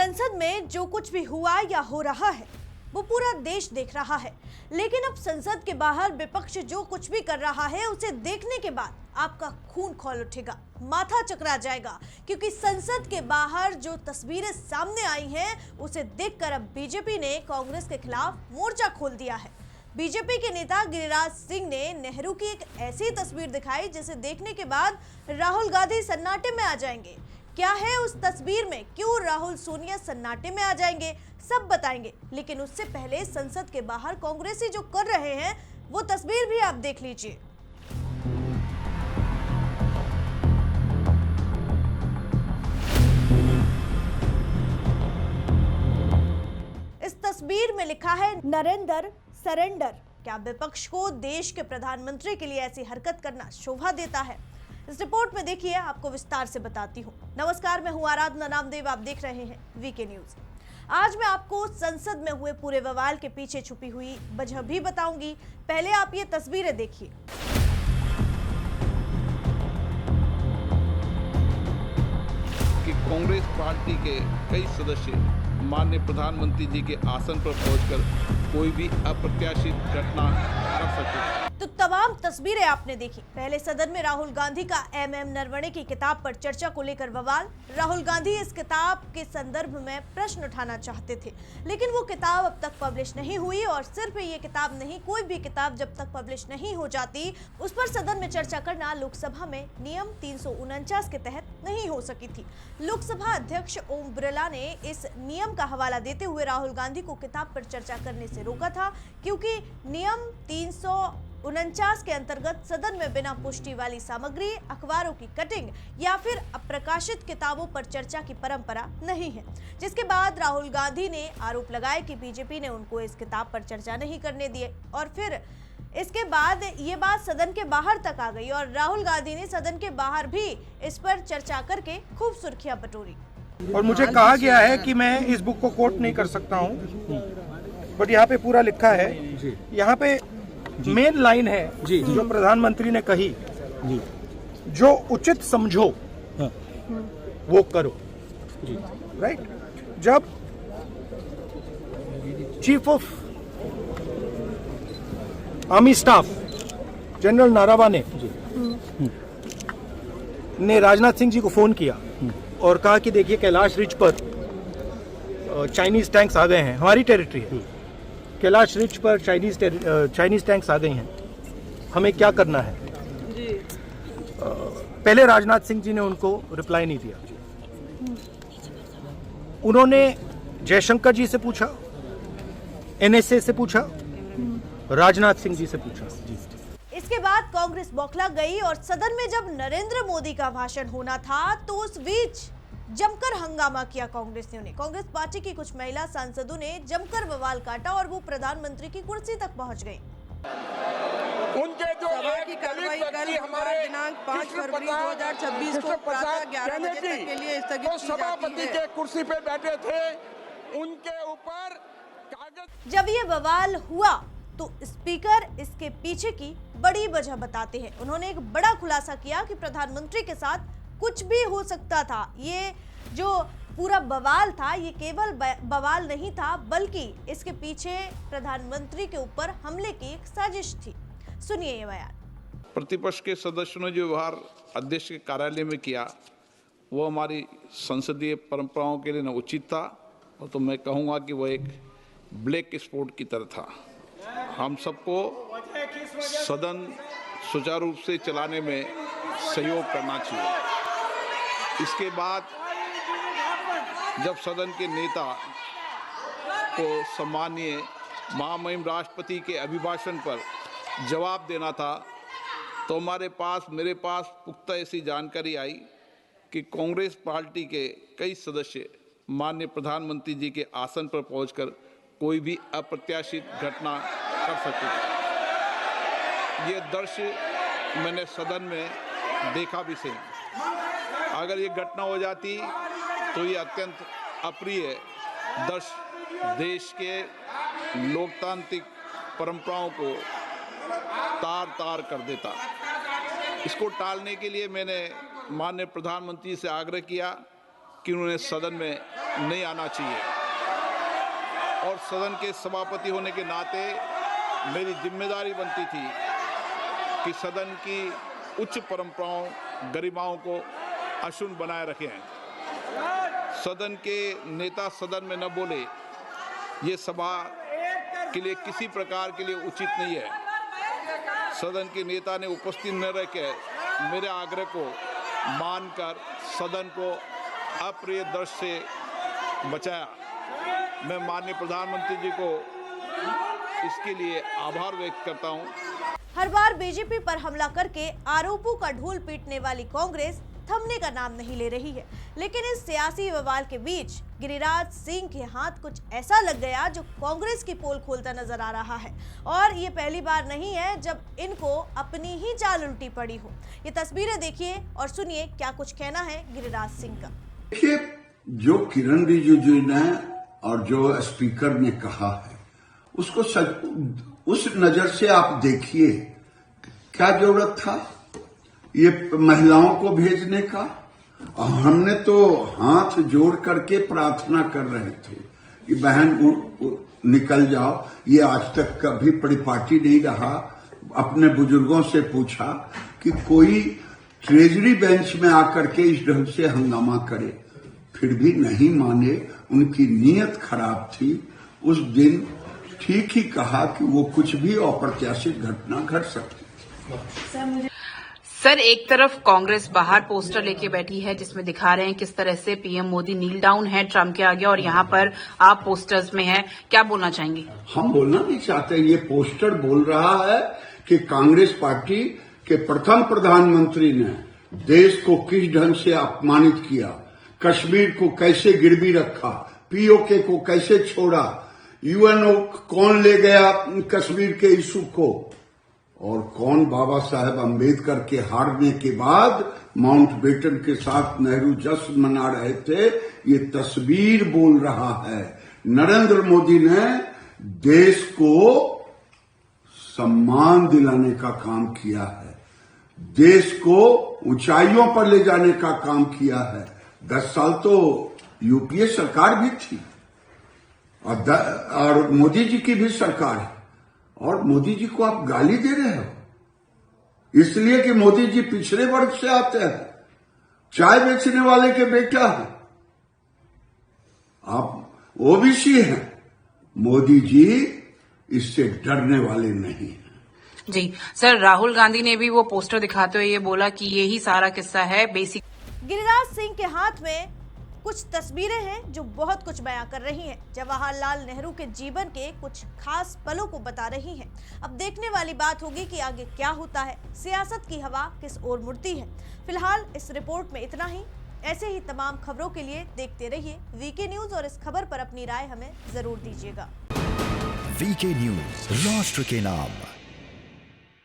संसद में जो कुछ भी हुआ या हो रहा है वो पूरा देश देख रहा है, लेकिन अब संसद के बाहर विपक्ष जो कुछ भी कर रहा है उसे देखने के बाद आपका खून खौल उठेगा, माथा चकरा जाएगा, क्योंकि संसद के बाहर जो तस्वीरें सामने आई हैं उसे देखकर अब बीजेपी ने कांग्रेस के खिलाफ मोर्चा खोल दिया है। बीजेपी के नेता गिरिराज सिंह ने नेहरू की एक ऐसी तस्वीर दिखाई जिसे देखने के बाद राहुल गांधी सन्नाटे में आ जाएंगे। क्या है उस तस्वीर में, क्यों राहुल सोनिया सन्नाटे में आ जाएंगे, सब बताएंगे। लेकिन उससे पहले संसद के बाहर कांग्रेसी जो कर रहे हैं वो तस्वीर भी आप देख लीजिए। इस तस्वीर में लिखा है नरेंद्र सरेंडर। क्या विपक्ष को देश के प्रधानमंत्री के लिए ऐसी हरकत करना शोभा देता है? इस रिपोर्ट में देखिए, आपको विस्तार से बताती हूँ। नमस्कार, मैं हूँ आराधना नामदेव, आप देख रहे हैं वीके न्यूज। आज मैं आपको संसद में हुए पूरे बवाल के पीछे छुपी हुई वजह भी बताऊंगी। पहले आप ये तस्वीरें देखिए। कि कांग्रेस पार्टी के कई सदस्य माननीय प्रधानमंत्री जी के आसन पर पहुंचकर कोई भी अप्रत्याशित घटना कर सकते। तो तमाम तस्वीरें आपने देखी। पहले सदन में राहुल गांधी का एमएम नरवणे की किताब पर चर्चा को लेकर बवाल। राहुल गांधी इस किताब के संदर्भ में प्रश्न उठाना चाहते थे, लेकिन वो किताब अब तक पब्लिश नहीं हुई। और सिर्फ ये किताब नहीं, कोई भी किताब जब तक पब्लिश नहीं हो जाती उस पर सदन में चर्चा करना लोकसभा में नियम 349 के तहत नहीं हो सकी थी। लोकसभा अध्यक्ष ओम बिरला ने इस नियम का हवाला देते हुए राहुल गांधी को किताब पर चर्चा करने से रोका था, क्योंकि नियम 349 के अंतर्गत सदन में बिना पुष्टि वाली सामग्री, अखबारों की कटिंग या फिर अप्रकाशित किताबों पर चर्चा की परंपरा नहीं है। जिसके बाद राहुल गांधी ने आरोप लगाया कि बीजेपी ने उनको इस किताब पर चर्चा नहीं करने दिए। और फिर इसके बाद ये बात सदन के बाहर तक आ गई और राहुल गांधी ने सदन के बाहर भी इस पर चर्चा करके खूब सुर्खियां बटोरी। और मुझे कहा गया है कि मैं इस बुक को कोट नहीं कर सकता हूं, बट यहाँ पे पूरा लिखा है। यहाँ पे मेन लाइन है जो प्रधानमंत्री ने कही, जो उचित समझो वो करो। राइट? जब chief of army staff general Naravane ने राजनाथ सिंह जी को फोन किया और कहा कि देखिए कैलाश रिज पर चाइनीज टैंक्स आ गए हैं, हमारी टेरिटरी है, कैलाश रिज पर चाइनीज टैंक्स आ गई हैं, हमें क्या करना है। पहले राजनाथ सिंह जी ने उनको रिप्लाई नहीं दिया। उन्होंने जयशंकर जी से पूछा, एनएसए से पूछा, राजनाथ सिंह जी से पूछा। इसके बाद कांग्रेस बौखला गई और सदन में जब नरेंद्र मोदी का भाषण होना था तो उस बीच जमकर हंगामा किया कांग्रेसियों ने। कांग्रेस पार्टी की कुछ महिला सांसदों ने जमकर बवाल काटा और वो प्रधानमंत्री की कुर्सी तक पहुंच गई। उनके जो की कार्रवाई कल हमारे दिनांक 5 फरवरी 2026 को प्रातः 11 बजे तक के लिए स्थगित की जाती है। सभापति के कुर्सी पे बैठे थे, उनके ऊपर कागज। जब ये बवाल हुआ तो स्पीकर इसके पीछे की बड़ी वजह बताते हैं। उन्होंने एक बड़ा खुलासा किया कि प्रधानमंत्री के साथ कुछ भी हो सकता था। ये जो पूरा बवाल था ये केवल बवाल नहीं था, बल्कि इसके पीछे प्रधानमंत्री के ऊपर हमले की एक साजिश थी। सुनिए ये बयान। प्रतिपक्ष के सदस्यों ने जो व्यवहार अध्यक्ष के कार्यालय में किया वो हमारी संसदीय परंपराओं के लिए न उचित था, और तो मैं कहूँगा कि वो एक ब्लैक स्पॉट की तरह था। हम सबको सदन सुचारू रूप से चलाने में सहयोग करना चाहिए। इसके बाद जब सदन के नेता को सम्मानीय महामहिम राष्ट्रपति के अभिभाषण पर जवाब देना था तो मेरे पास पुख्ता ऐसी जानकारी आई कि कांग्रेस पार्टी के कई सदस्य माननीय प्रधानमंत्री जी के आसन पर पहुंचकर कोई भी अप्रत्याशित घटना कर सकते थे। ये दृश्य मैंने सदन में देखा भी सही। अगर ये घटना हो जाती तो ये अत्यंत अप्रिय दृश्य देश के लोकतांत्रिक परंपराओं को तार-तार कर देता। इसको टालने के लिए मैंने माननीय प्रधानमंत्री से आग्रह किया कि उन्हें सदन में नहीं आना चाहिए और सदन के सभापति होने के नाते मेरी जिम्मेदारी बनती थी कि सदन की उच्च परंपराओं गरिमाओं को अक्षुण्ण बनाए रखें। सदन के नेता सदन में न बोले, ये सभा के लिए किसी प्रकार के लिए उचित नहीं है। सदन के नेता ने उपस्थित न रहकर मेरे आग्रह को मानकर सदन को अप्रिय दृश्य से बचाया। मैं माननीय प्रधानमंत्री जी को इसके लिए आभार व्यक्त करता हूं। हर बार बीजेपी पर हमला करके आरोपों का ढोल पीटने वाली कांग्रेस थमने का नाम नहीं ले रही है, लेकिन इस सियासी बवाल के बीच गिरिराज सिंह के हाथ कुछ ऐसा लग गया जो कांग्रेस की पोल खोलता नजर आ रहा है। और ये पहली बार नहीं है जब इनको अपनी ही चाल उल्टी पड़ी हो। ये तस्वीरें देखिए और सुनिए क्या कुछ कहना है गिरिराज सिंह का। देखिए, जो किरण रिजिजू ने और जो स्पीकर ने कहा है उसको उस नजर से आप देखिए, क्या जरूरत था ये महिलाओं को भेजने का। और हमने तो हाथ जोड़ करके प्रार्थना कर रहे थे कि बहन निकल जाओ। ये आज तक कभी परिपाटी नहीं रहा। अपने बुजुर्गों से पूछा कि कोई ट्रेजरी बेंच में आकर के इस ढंग से हंगामा करे, फिर भी नहीं माने। उनकी नीयत खराब थी। उस दिन ठीक ही कहा कि वो कुछ भी अप्रत्याशित घटना घट सकती थी। सर, एक तरफ कांग्रेस बाहर पोस्टर लेके बैठी है जिसमें दिखा रहे हैं किस तरह से पीएम मोदी नील डाउन है ट्रंप के आगे, और यहाँ पर आप पोस्टर्स में हैं। क्या बोलना चाहेंगे? हम बोलना नहीं चाहते। ये पोस्टर बोल रहा है कि कांग्रेस पार्टी के प्रथम प्रधानमंत्री ने देश को किस ढंग से अपमानित किया, कश्मीर को कैसे गिरवी रखा, पीओके को कैसे छोड़ा, यूएनओ कौन ले गया कश्मीर के इशू को, और कौन बाबा साहेब अम्बेडकर के हारने के बाद माउंटबेटन के साथ नेहरू जश्न मना रहे थे। ये तस्वीर बोल रहा है। नरेंद्र मोदी ने देश को सम्मान दिलाने का काम किया है, देश को ऊंचाइयों पर ले जाने का काम किया है। 10 साल तो यूपीए सरकार भी थी और मोदी जी की भी सरकार है, और मोदी जी को आप गाली दे रहे हो इसलिए कि मोदी जी पिछड़े वर्ग से आते हैं, चाय बेचने वाले के बेटा हैं, आप ओबीसी हैं। मोदी जी इससे डरने वाले नहीं हैं। जी सर, राहुल गांधी ने भी वो पोस्टर दिखाते हुए ये बोला कि यही सारा किस्सा है बेसिक। गिरिराज सिंह के हाथ में कुछ तस्वीरें हैं जो बहुत कुछ बयां कर रही हैं। जवाहरलाल नेहरू के जीवन के कुछ खास पलों को बता रही हैं। अब देखने वाली बात होगी कि आगे क्या होता है, सियासत की हवा किस ओर मुड़ती है। फिलहाल इस रिपोर्ट में इतना ही। ऐसे ही तमाम खबरों के लिए देखते रहिए वीके न्यूज और इस खबर पर अपनी राय हमें जरूर दीजिएगा। वीके न्यूज, राष्ट्र के नाम।